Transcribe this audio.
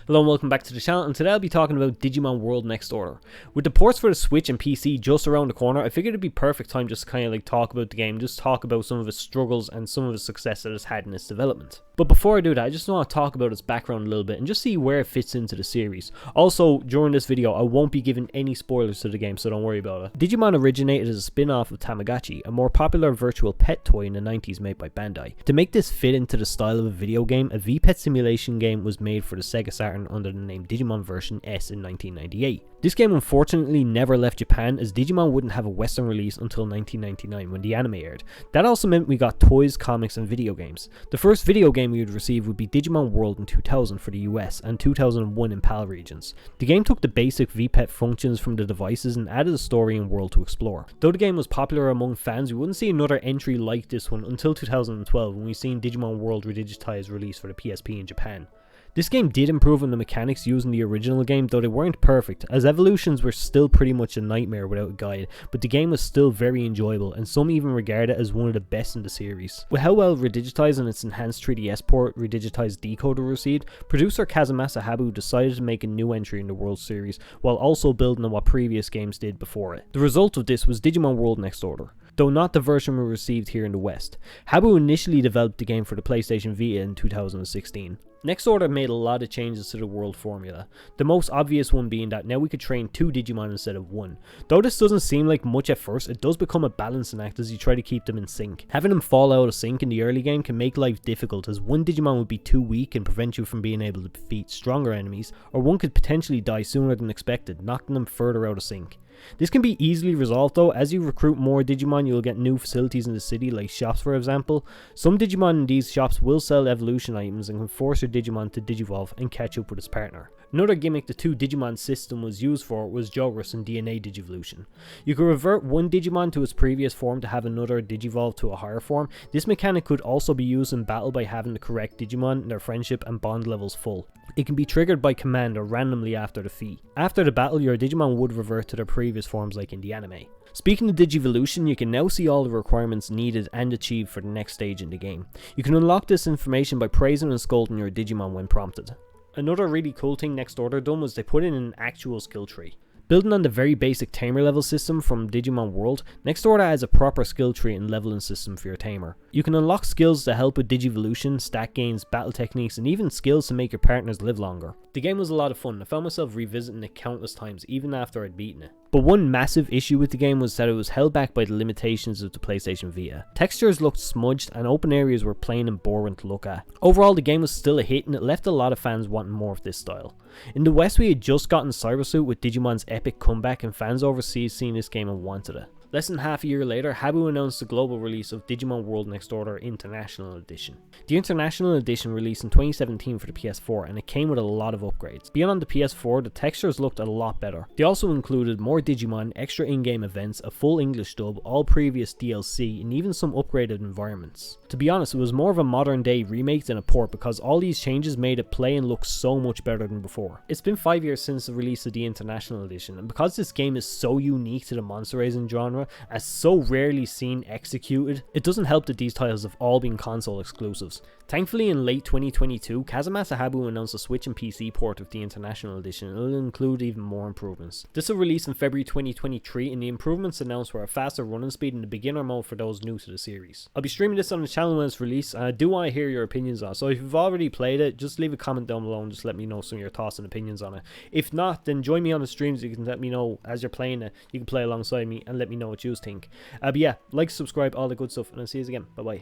Hello and welcome back to the channel, and today I'll be talking about Digimon World Next Order. With the ports for the Switch and PC just around the corner, I figured it'd be perfect time just to kind of like talk about the game, just talk about some of its struggles and some of the success that it's had in its development. But before I do that, I just want to talk about its background a little bit and just see where it fits into the series. Also, during this video, I won't be giving any spoilers to the game, so don't worry about it. Digimon originated as a spin-off of Tamagotchi, a more popular virtual pet toy in the 90s made by Bandai. To make this fit into the style of a video game, a Vpet simulation game was made for the Sega Saturn under the name Digimon version S in 1998. This game unfortunately never left Japan, as Digimon wouldn't have a Western release until 1999 when the anime aired. That also meant we got toys, comics and video games. The first video game we would receive would be Digimon World in 2000 for the US and 2001 in PAL regions. The game took the basic Vpet functions from the devices and added a story and world to explore. Though the game was popular among fans, we wouldn't see another entry like this one until 2012 when we seen Digimon World Digitize release for the PSP in Japan. This game did improve on the mechanics used in the original game, though they weren't perfect, as evolutions were still pretty much a nightmare without a guide, but the game was still very enjoyable, and some even regard it as one of the best in the series. With how well Redigitize and its enhanced 3DS port Redigitize Decoder received, producer Kazumasa Habu decided to make a new entry in the World series, while also building on what previous games did before it. The result of this was Digimon World Next Order, though not the version we received here in the West. Habu initially developed the game for the PlayStation Vita in 2016. Next Order made a lot of changes to the world formula, the most obvious one being that now we could train 2 Digimon instead of 1. Though this doesn't seem like much at first, it does become a balancing act as you try to keep them in sync. Having them fall out of sync in the early game can make life difficult, as one Digimon would be too weak and prevent you from being able to defeat stronger enemies, or one could potentially die sooner than expected, knocking them further out of sync. This can be easily resolved though. As you recruit more Digimon, you'll get new facilities in the city, like shops for example. Some Digimon in these shops will sell evolution items and can force your Digimon to digivolve and catch up with its partner. Another gimmick the 2 Digimon system was used for was Jogrus and DNA Digivolution. You could revert one Digimon to its previous form to have another digivolve to a higher form. This mechanic could also be used in battle by having the correct Digimon, their friendship and bond levels full. It can be triggered by command or randomly after defeat. After the battle, your Digimon would revert to their previous forms like in the anime. Speaking of Digivolution, you can now see all the requirements needed and achieved for the next stage in the game. You can unlock this information by praising and scolding your Digimon when prompted. Another really cool thing Next Order done was they put in an actual skill tree. Building on the very basic tamer level system from Digimon World, Next Order has a proper skill tree and leveling system for your tamer. You can unlock skills to help with Digivolution, stat gains, battle techniques, and even skills to make your partners live longer. The game was a lot of fun. I found myself revisiting it countless times, even after I'd beaten it. But one massive issue with the game was that it was held back by the limitations of the PlayStation Vita. Textures looked smudged and open areas were plain and boring to look at. Overall, the game was still a hit and it left a lot of fans wanting more of this style. In the West, we had just gotten Cybersuit with Digimon's epic comeback, and fans overseas seen this game and wanted it. Less than half a year later, Habu announced the global release of Digimon World Next Order International Edition. The International Edition released in 2017 for the PS4, and it came with a lot of upgrades. Beyond the PS4, the textures looked a lot better. They also included more Digimon, extra in-game events, a full English dub, all previous DLC, and even some upgraded environments. To be honest, it was more of a modern day remake than a port, because all these changes made it play and look so much better than before. It's been 5 years since the release of the International Edition, and because this game is so unique to the monster raising genre, as so rarely seen executed, it doesn't help that these titles have all been console exclusives. Thankfully, in late 2022, Kazumasa Habu announced a Switch and PC port of the International Edition, and it'll include even more improvements. This will release in February 2023, and the improvements announced were a faster running speed and the beginner mode for those new to the series. I'll be streaming this on the channel when it's released, and I do want to hear your opinions on it, so if you've already played it, just leave a comment down below and just let me know some of your thoughts and opinions on it. If not, then join me on the streams. You can let me know as you're playing it, you can play alongside me and let me know what you think. But yeah, like, subscribe, all the good stuff, and I'll see you again. Bye bye.